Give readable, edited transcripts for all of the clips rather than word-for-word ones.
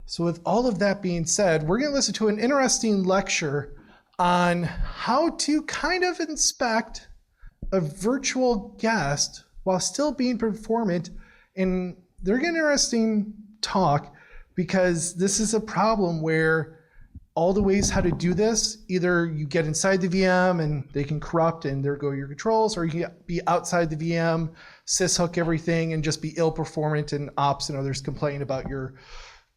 So with all of that being said, we're going to listen to an interesting lecture on how to kind of inspect a virtual guest while still being performant. And they're getting an interesting talk because this is a problem where all the ways how to do this, either you get inside the VM and they can corrupt and there go your controls, or you can be outside the VM, syshook everything and just be ill performant, and ops and others complain about your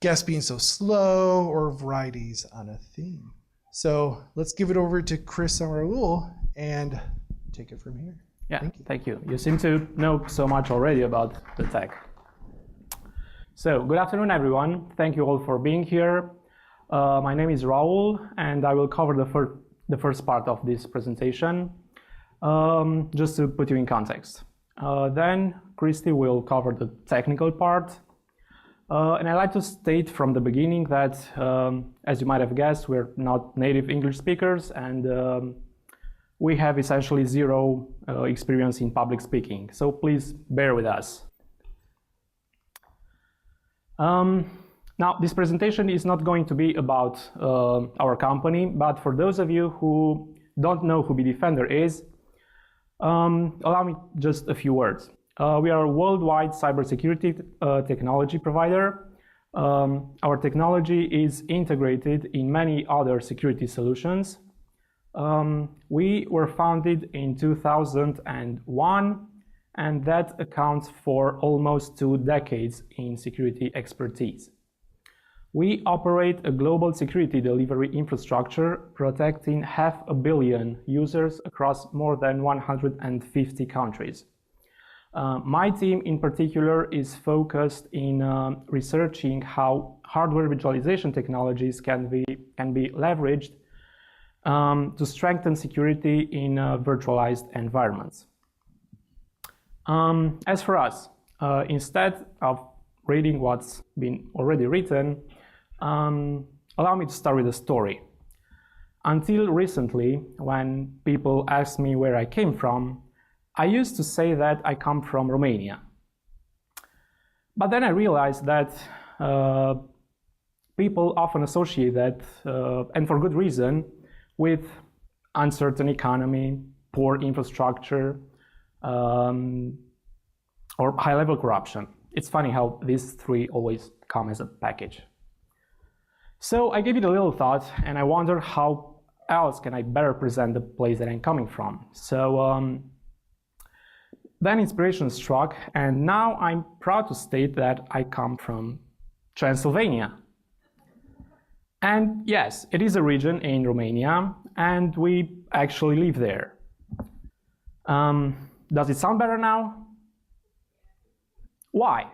guest being so slow, or varieties on a theme. So let's give it over to Chris and Raul and take it from here. Yeah, thank you. You seem to know so much already about the tech. So good afternoon, everyone. Thank you all for being here. My name is Raul, and I will cover the first part of this presentation, just to put you in context. Then Christy will cover the technical part. And I'd like to state from the beginning that, as you might have guessed, we're not native English speakers, and we have essentially zero experience in public speaking. So please bear with us. Now, this presentation is not going to be about our company, but for those of you who don't know who Bitdefender is, allow me just a few words. We are a worldwide cybersecurity technology provider. Our technology is integrated in many other security solutions. We were founded in 2001, and that accounts for almost 2 decades in security expertise. We operate a global security delivery infrastructure protecting 500 million users across more than 150 countries. My team in particular is focused in researching how hardware virtualization technologies can be leveraged to strengthen security in virtualized environments. As for us, instead of reading what's been already written, allow me to start with a story. Until recently, when people asked me where I came from, I used to say that I come from Romania. But then I realized that people often associate that, and for good reason, with uncertain economy, poor infrastructure, or high-level corruption. It's funny how these three always come as a package. So I gave it a little thought, and I wondered how else can I better present the place that I'm coming from. So then inspiration struck, and now I'm proud to state that I come from Transylvania. And yes, it is a region in Romania, and we actually live there. Does it sound better now? Why?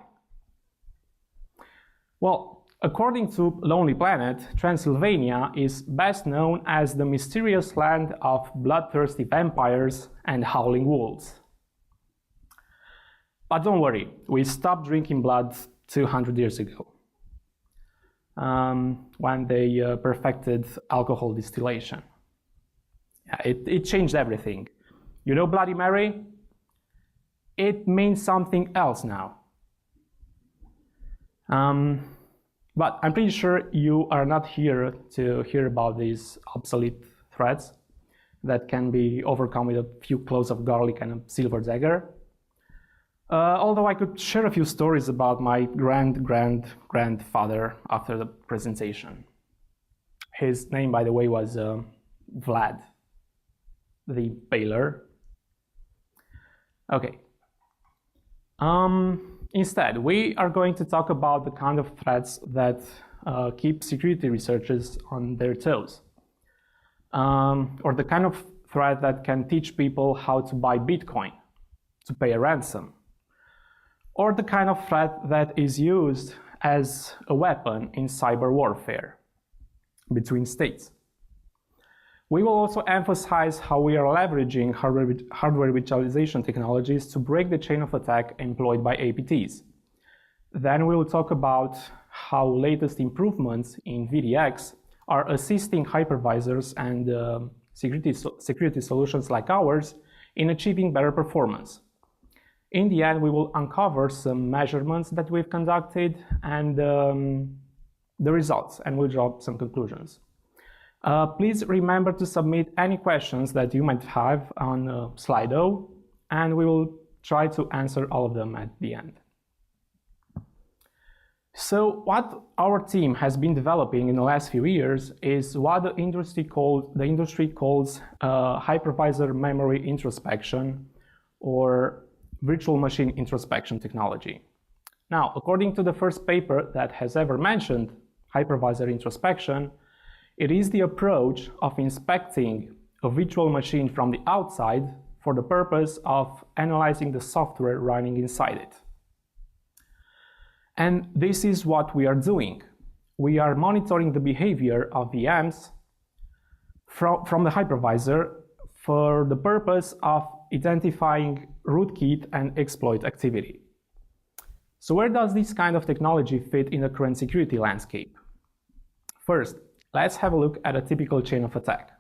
Well, according to Lonely Planet, Transylvania is best known as the mysterious land of bloodthirsty vampires and howling wolves. But don't worry, we stopped drinking blood 200 years ago, when they perfected alcohol distillation. Yeah, it changed everything. You know Bloody Mary? It means something else now. But I'm pretty sure you are not here to hear about these obsolete threats that can be overcome with a few cloves of garlic and a silver dagger. Although I could share a few stories about my grandfather after the presentation. His name, by the way, was Vlad the Impaler. Okay. Instead, we are going to talk about the kind of threats that keep security researchers on their toes, or the kind of threat that can teach people how to buy Bitcoin, to pay a ransom, or the kind of threat that is used as a weapon in cyber warfare between states. We will also emphasize how we are leveraging hardware virtualization technologies to break the chain of attack employed by APTs. Then we will talk about how latest improvements in VDX are assisting hypervisors and security solutions like ours in achieving better performance. In the end, we will uncover some measurements that we've conducted and the results and we'll draw some conclusions. Please remember to submit any questions that you might have on Slido, and we will try to answer all of them at the end. So what our team has been developing in the last few years is what the industry calls hypervisor memory introspection, or virtual machine introspection technology. Now, according to the first paper that has ever mentioned hypervisor introspection, it is the approach of inspecting a virtual machine from the outside for the purpose of analyzing the software running inside it. And this is what we are doing. We are monitoring the behavior of VMs from the hypervisor for the purpose of identifying rootkit and exploit activity. So where does this kind of technology fit in the current security landscape? First, let's have a look at a typical chain of attack.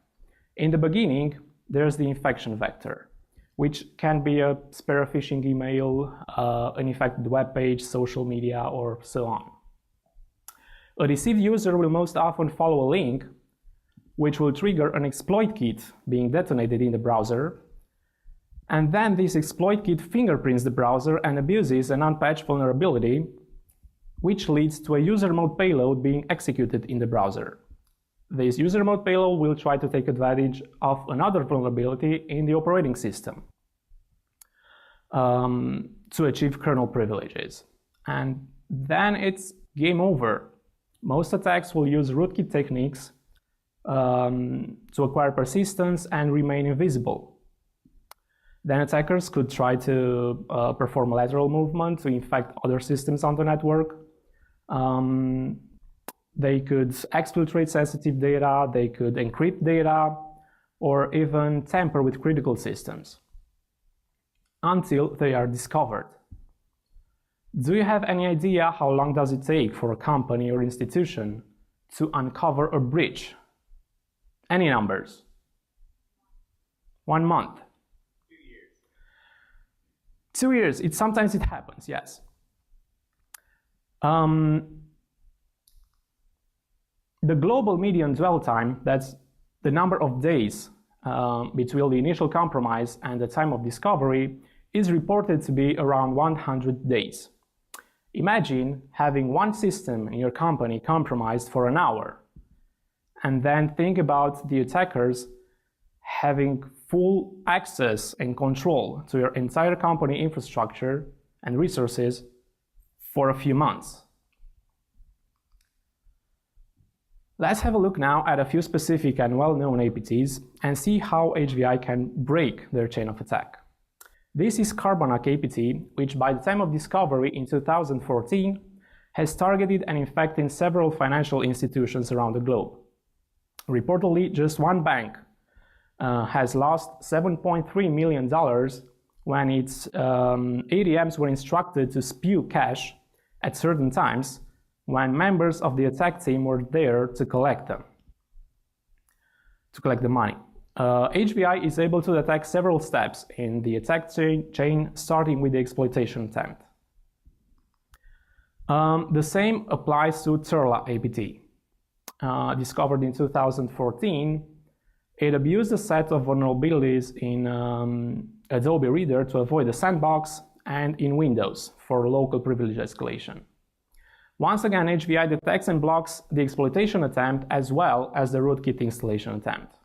In the beginning, there's the infection vector, which can be a spare phishing email, an infected web page, social media, or so on. A deceived user will most often follow a link, which will trigger an exploit kit being detonated in the browser, and then this exploit kit fingerprints the browser and abuses an unpatched vulnerability, which leads to a user mode payload being executed in the browser. This user mode payload will try to take advantage of another vulnerability in the operating system to achieve kernel privileges. And then it's game over. Most attacks will use rootkit techniques to acquire persistence and remain invisible. Then attackers could try to perform a lateral movement to infect other systems on the network. They could exfiltrate sensitive data, they could encrypt data, or even tamper with critical systems until they are discovered. Do you have any idea how long does it take for a company or institution to uncover a breach? Any numbers? 1 month? 2 years. 2 years. Sometimes it happens, yes. The global median dwell time, that's the number of days between the initial compromise and the time of discovery, is reported to be around 100 days. Imagine having one system in your company compromised for an hour, and then think about the attackers having full access and control to your entire company infrastructure and resources for a few months. Let's have a look now at a few specific and well-known APTs and see how HVI can break their chain of attack. This is Carbanak APT, which by the time of discovery in 2014 has targeted and infected several financial institutions around the globe. Reportedly, just one bank has lost $7.3 million when its ADMs were instructed to spew cash at certain times when members of the attack team were there to collect the money. HVI is able to detect several steps in the attack chain, starting with the exploitation attempt. The same applies to Terla APT. Discovered in 2014, it abused a set of vulnerabilities in Adobe Reader to avoid the sandbox and in Windows for local privilege escalation. Once again, HVI detects and blocks the exploitation attempt as well as the rootkit installation attempt.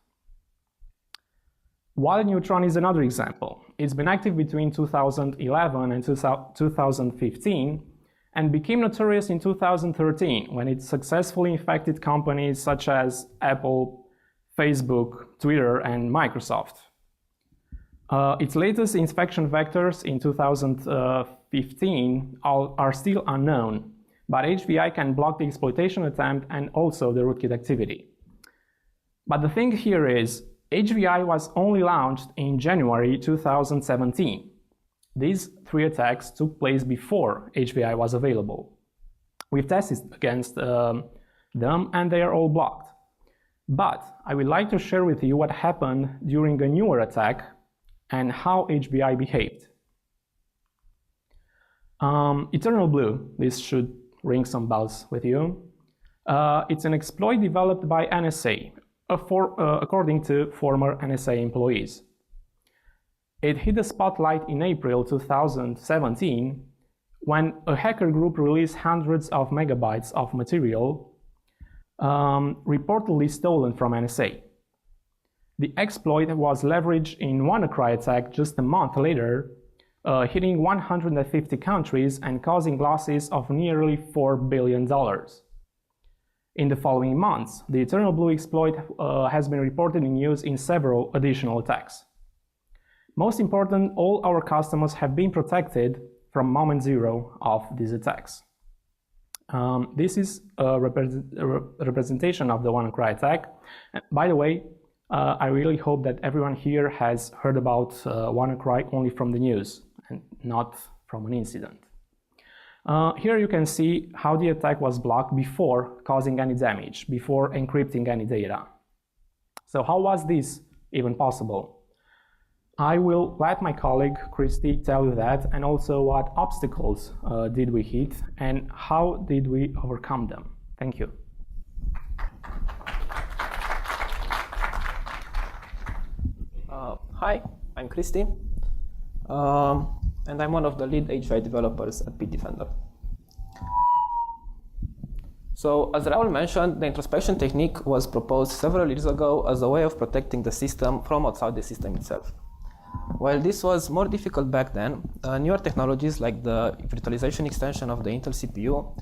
Wallet Neutron is another example. It's been active between 2011 and 2015 and became notorious in 2013 when it successfully infected companies such as Apple, Facebook, Twitter, and Microsoft. Its latest inspection vectors in 2015 are still unknown, but HVI can block the exploitation attempt and also the rootkit activity. But the thing here is, HVI was only launched in January 2017. These 3 attacks took place before HVI was available. We've tested against them and they are all blocked. But I would like to share with you what happened during a newer attack and how HVI behaved. Eternal Blue, this should ring some bells with you. It's an exploit developed by NSA, according to former NSA employees. It hit the spotlight in April 2017 when a hacker group released hundreds of megabytes of material reportedly stolen from NSA. The exploit was leveraged in WannaCry attack just a month later, hitting 150 countries and causing losses of nearly $4 billion. In the following months, the Eternal Blue exploit has been reported in use in several additional attacks. Most important, all our customers have been protected from moment zero of these attacks. This is a representation of the WannaCry attack. By the way, I really hope that everyone here has heard about WannaCry only from the news and not from an incident. Here you can see how the attack was blocked before causing any damage, before encrypting any data. So how was this even possible? I will let my colleague Christy tell you that, and also what obstacles did we hit and how did we overcome them. Thank you. Hi, I'm Christy, and I'm one of the lead HVI developers at Bitdefender. So, as Raul mentioned, the introspection technique was proposed several years ago as a way of protecting the system from outside the system itself. While this was more difficult back then, newer technologies like the virtualization extension of the Intel CPU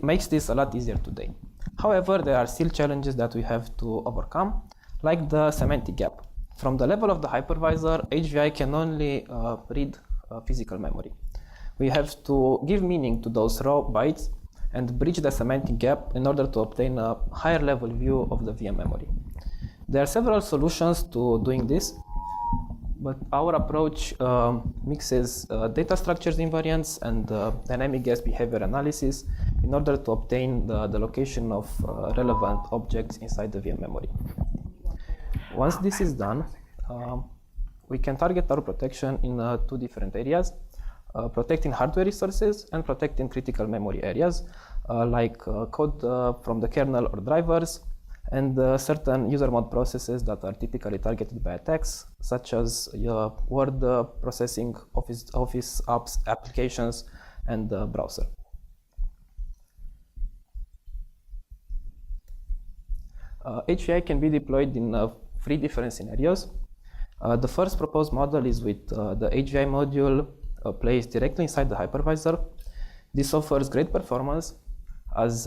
makes this a lot easier today. However, there are still challenges that we have to overcome, like the semantic gap. From the level of the hypervisor, HVI can only read physical memory. We have to give meaning to those raw bytes and bridge the semantic gap in order to obtain a higher level view of the VM memory. There are several solutions to doing this, but our approach mixes data structures invariance and dynamic guest behavior analysis in order to obtain the location of relevant objects inside the VM memory. Once this is done, we can target our protection in two different areas, protecting hardware resources and protecting critical memory areas, like code from the kernel or drivers, and certain user mode processes that are typically targeted by attacks, such as word processing, office apps, applications, and browser. HVI can be deployed in 3 different scenarios. The first proposed model is with the HVI module placed directly inside the hypervisor. This offers great performance as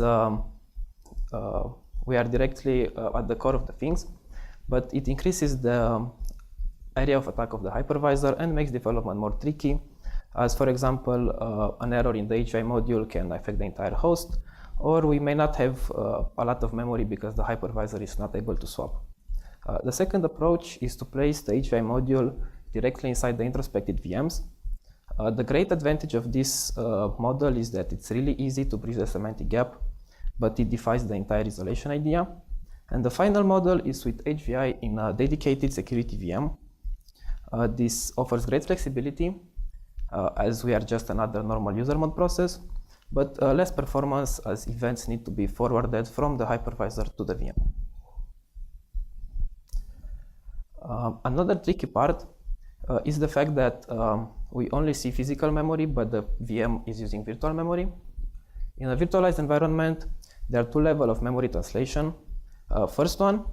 we are directly at the core of the things, but it increases the area of attack of the hypervisor and makes development more tricky, as for example, an error in the HVI module can affect the entire host, or we may not have a lot of memory because the hypervisor is not able to swap. The second approach is to place the HVI module directly inside the introspected VMs. The great advantage of this model is that it's really easy to bridge the semantic gap, but it defies the entire isolation idea. And the final model is with HVI in a dedicated security VM. This offers great flexibility, as we are just another normal user mode process, but less performance as events need to be forwarded from the hypervisor to the VM. Another tricky part is the fact that we only see physical memory, but the VM is using virtual memory. In a virtualized environment, there are 2 levels of memory translation. First one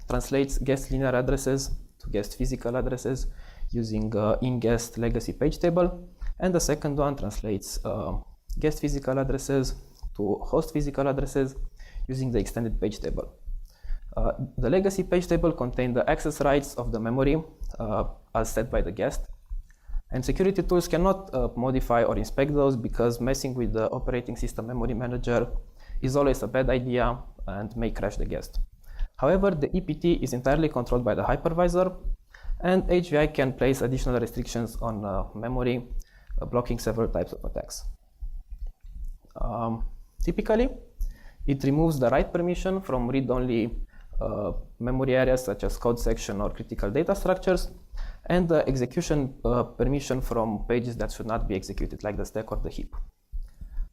translates guest linear addresses to guest physical addresses using in-guest legacy page table, and the second one translates guest physical addresses to host physical addresses using the extended page table. The legacy page table contains the access rights of the memory as set by the guest, and security tools cannot modify or inspect those because messing with the operating system memory manager is always a bad idea and may crash the guest. However, the APT is entirely controlled by the hypervisor, and HVI can place additional restrictions on memory, blocking several types of attacks. Typically, it removes the write permission from read-only memory areas such as code section or critical data structures, and the execution permission from pages that should not be executed, like the stack or the heap.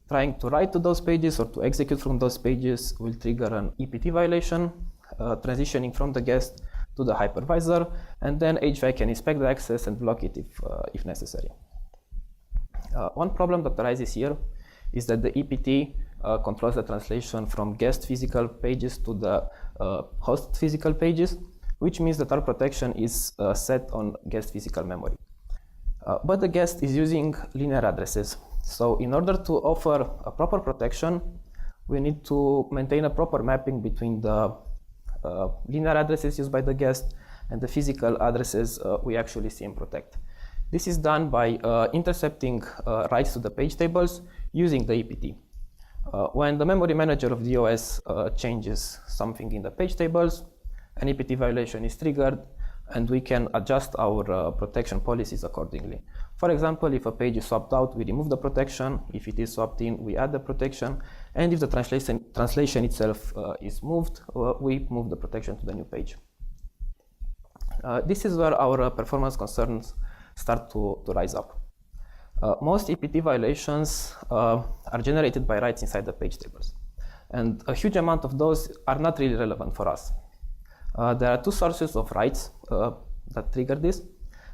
trying to write to those pages or to execute from those pages will trigger an APT violation, transitioning from the guest to the hypervisor, and then HVI can inspect the access and block it if necessary. One problem that arises here is that the APT controls the translation from guest physical pages to the host physical pages, which means that our protection is set on guest physical memory. But the guest is using linear addresses. So in order to offer a proper protection, we need to maintain a proper mapping between the linear addresses used by the guest and the physical addresses we actually see and protect. This is done by intercepting writes to the page tables using the APT. When the memory manager of the OS changes something in the page tables, an APT violation is triggered, and we can adjust our protection policies accordingly. For example, if a page is swapped out, we remove the protection. If it is swapped in, we add the protection. And if the translation itself is moved, we move the protection to the new page. This is where our performance concerns start to rise up. Most APT violations are generated by writes inside the page tables. And a huge amount of those are not really relevant for us. There are two sources of writes that trigger this.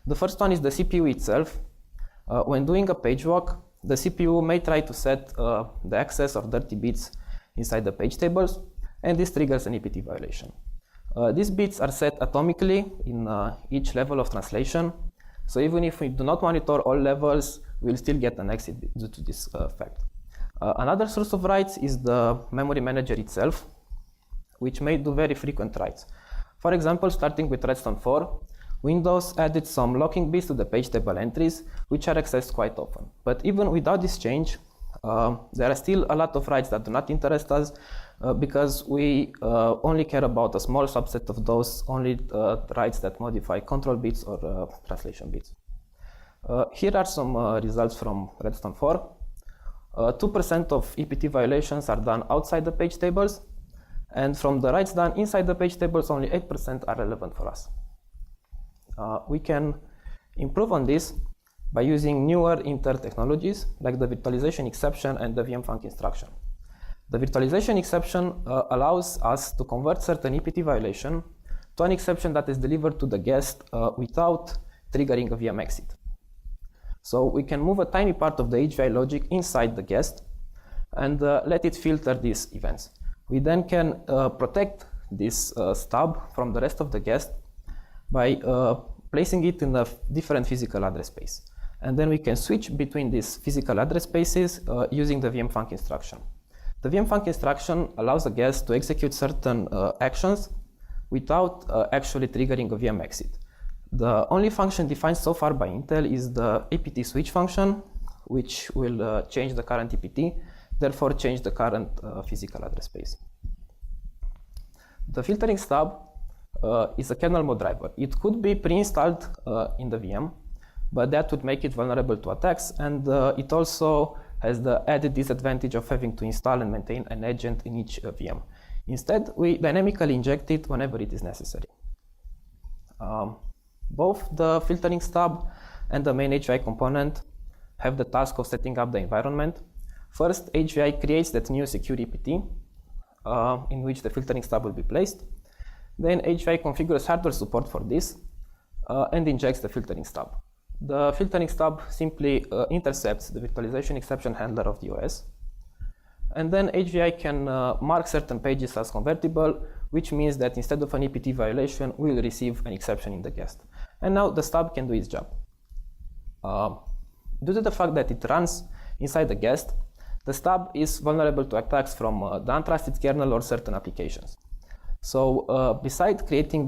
The first one is the CPU itself. When doing a page walk, the CPU may try to set the access or dirty bits inside the page tables, and this triggers an APT violation. These bits are set atomically in each level of translation. So even if we do not monitor all levels, we'll still get an exit due to this fact. Another source of writes is the memory manager itself, which may do very frequent writes. For example, starting with Redstone 4, Windows added some locking bits to the page table entries, which are accessed quite often. But even without this change, there are still a lot of writes that do not interest us because we only care about a small subset of those, only writes that modify control bits or translation bits. Here are some results from Redstone 4. 2% of APT violations are done outside the page tables, and from the writes done inside the page tables, only 8% are relevant for us. We can improve on this by using newer inter technologies like the virtualization exception and the VMFunk instruction. The virtualization exception allows us to convert certain APT violation to an exception that is delivered to the guest without triggering a VM exit. So we can move a tiny part of the HVI logic inside the guest and let it filter these events. We then can protect this stub from the rest of the guest by placing it in a different physical address space. And then we can switch between these physical address spaces using the VMFunk instruction. The VMFunk instruction allows the guest to execute certain actions without actually triggering a VM exit. The only function defined so far by Intel is the APT switch function, which will change the current APT, therefore change the current physical address space. The filtering stub is a kernel mode driver. It could be pre-installed in the VM, but that would make it vulnerable to attacks, and it also has the added disadvantage of having to install and maintain an agent in each VM. Instead, we dynamically inject it whenever it is necessary. Both the filtering stub and the main HVI component have the task of setting up the environment. First, HVI creates that new secure APT in which the filtering stub will be placed. Then HVI configures hardware support for this and injects the filtering stub. The filtering stub simply intercepts the virtualization exception handler of the OS. And then HVI can mark certain pages as convertible, which means that instead of an APT violation, we will receive an exception in the guest. And now the stub can do its job. Due to the fact that it runs inside the guest, the stub is vulnerable to attacks from the untrusted kernel or certain applications. So besides creating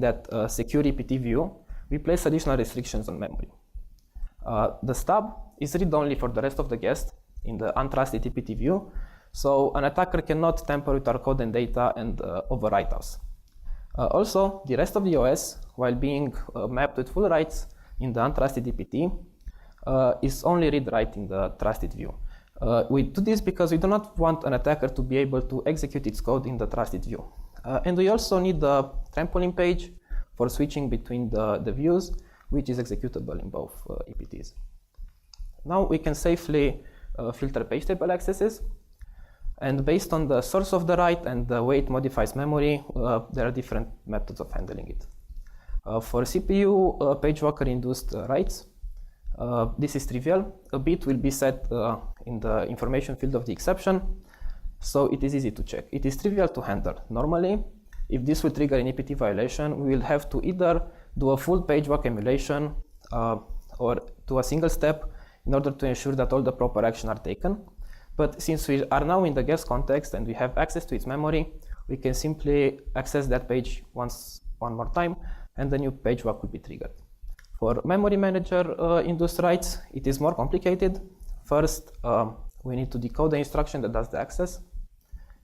that secure APT view, we place additional restrictions on memory. The stub is read-only for the rest of the guest in the untrusted APT view, so an attacker cannot tamper with our code and data and overwrite us. Also, the rest of the OS, while being mapped with full writes in the untrusted APT, is only read-write in the trusted view. We do this because we do not want an attacker to be able to execute its code in the trusted view. And we also need the trampoline page for switching between the views, which is executable in both APTs. Now we can safely filter page table accesses. And based on the source of the write and the way it modifies memory, there are different methods of handling it. For CPU PageWalker induced writes, this is trivial. A bit will be set in the information field of the exception, so it is easy to check. It is trivial to handle. Normally, if this will trigger an APT violation, we will have to either do a full PageWalk emulation or do a single step in order to ensure that all the proper actions are taken. But since we are now in the guest context and we have access to its memory, we can simply access that page one more time, and the new PageWalk will be triggered. For memory manager induced writes, it is more complicated. First, we need to decode the instruction that does the access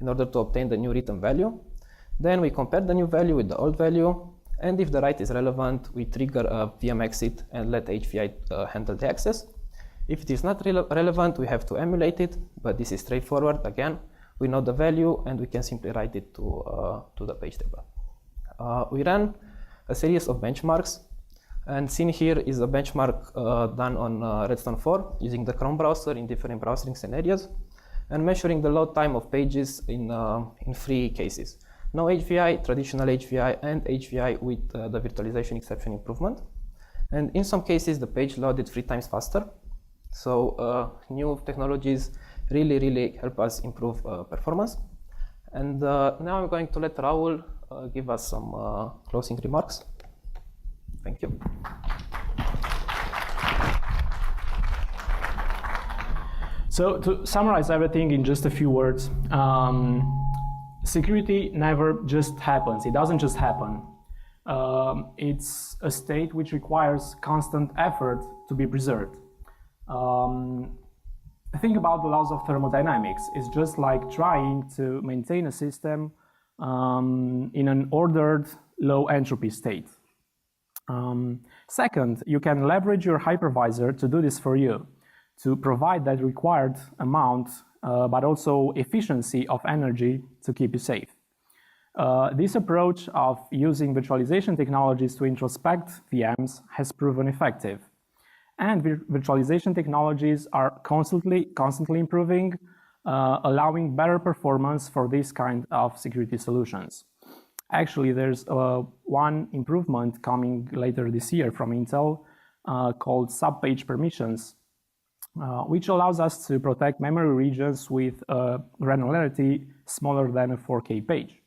in order to obtain the new written value. Then we compare the new value with the old value, and if the write is relevant, we trigger a VM exit and let HVI handle the access. If it is not relevant, we have to emulate it, but this is straightforward. Again, we know the value and we can simply write it to the page table. We ran a series of benchmarks, and seen here is a benchmark done on Redstone 4 using the Chrome browser in different browsing scenarios and measuring the load time of pages in 3 cases. No HVI, traditional HVI, and HVI with the virtualization exception improvement. And in some cases, the page loaded 3 times faster. So new technologies really help us improve performance. And now I'm going to let Raul give us some closing remarks. Thank you. So to summarize everything in just a few words, security never just happens. It doesn't just happen. It's a state which requires constant effort to be preserved. Think about the laws of thermodynamics. It's just like trying to maintain a system in an ordered low entropy state. Second, you can leverage your hypervisor to do this for you, to provide that required amount, but also efficiency of energy to keep you safe. This approach of using virtualization technologies to introspect VMs has proven effective. And virtualization technologies are constantly improving, allowing better performance for this kind of security solutions. Actually, there's one improvement coming later this year from Intel called subpage permissions, which allows us to protect memory regions with granularity smaller than a 4K page.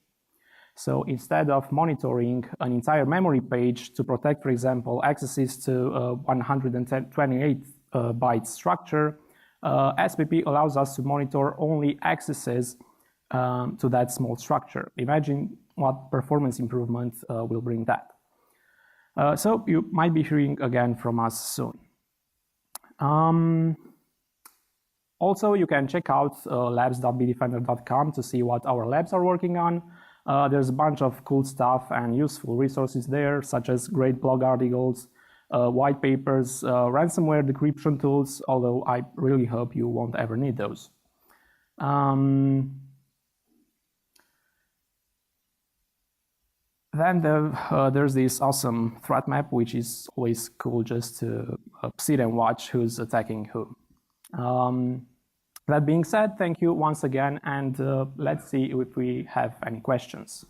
So instead of monitoring an entire memory page to protect, for example, accesses to 128 byte structure, SPP allows us to monitor only accesses to that small structure. Imagine what performance improvement will bring that. So you might be hearing again from us soon. Also, you can check out labs.bitdefender.com to see what our labs are working on. There's a bunch of cool stuff and useful resources there, such as great blog articles, white papers, ransomware decryption tools, although I really hope you won't ever need those. Then there's this awesome threat map, which is always cool just to sit and watch who's attacking who. That being said, thank you once again, and let's see if we have any questions.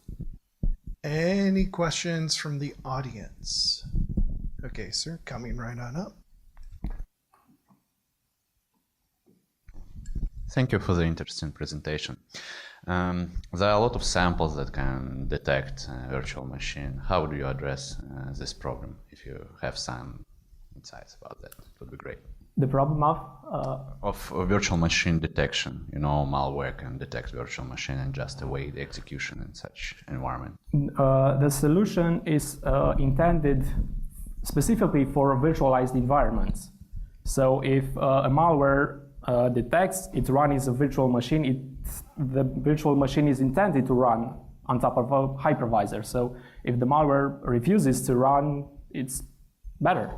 Any questions from the audience? Okay, sir, coming right on up. Thank you for the interesting presentation. There are a lot of samples that can detect a virtual machine. How do you address this problem? If you have some insights about that, it would be great. The problem of virtual machine detection. You know, malware can detect virtual machine and just await the execution in such environment. The solution is intended specifically for virtualized environments. So if a malware detects it runs a virtual machine, the virtual machine is intended to run on top of a hypervisor. So if the malware refuses to run, it's better.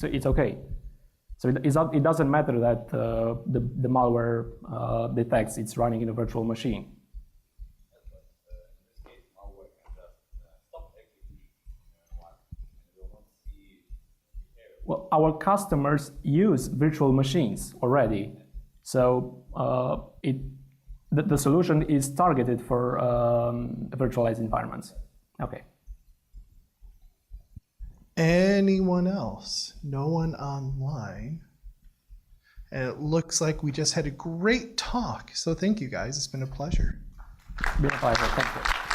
It's okay. So it doesn't matter that the malware detects it's running in a virtual machine. In this case, malware can just stop execution and will not see behavior. Well, our customers use virtual machines already. So the solution is targeted for virtualized environments. Okay. Anyone else? No one online. And it looks like we just had a great talk. So thank you guys. It's been a pleasure. Thank you.